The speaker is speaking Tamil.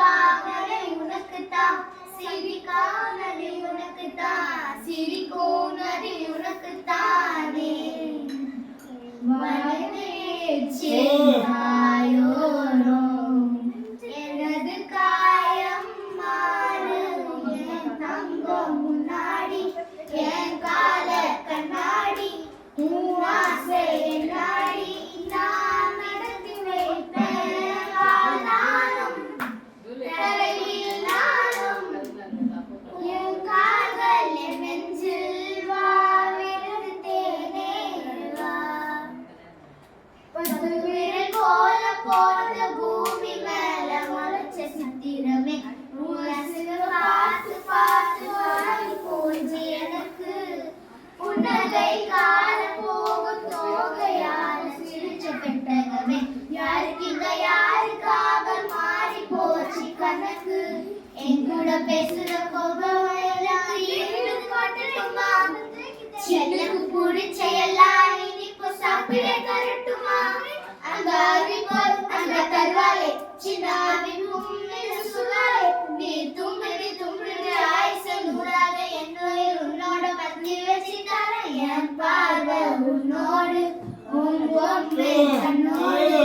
சிரிப்பாமலே உனக்குத்தான் சிரிக்காமலே உனக்குத்தான் சிரிக்கும் நதி உனக்குத்தானே வனமே சென்றாயோரோ எனது காயம் மாறும் என் தங்கம் முன்னாடி என் கால கண்ணாடி ஆசை நாடி நான் நடத்தி வைப்பேன் நானும் தரையில் நானும் என் கால்கள் என் நெஞ்சில் வா விரது தேனே வா பத்து விரல் போல போன பூமி மேல முளைச்ச சித்திரமே உனக்கு பார்த்து பார்த்து வாங்கி போச்சு எனக்கு புன்னகை கால போகும் தோகையால சிரிச்ச பெட்டகமே யாருக்கிங்க யாருக்காக மாறி போச்சு கணக்கு எங்கூட பேசுற கோபம் எனக்கு இருந்து காட்டட்டுமா எனக்கு பிடிச்ச எல்லாம் இனிப்பு சாப்பிட தரட்டுமா அந்த அறிவால் அந்த தருவாலே சின்ன அறிவும் சுவாலே நீ தும்புது ஆயுச நூறாக என்னுயிர் உன்னோட பத்தி வச்சுட்டார என் பார்வை உன்னோடு உன் பொம்மை கண்ணோடு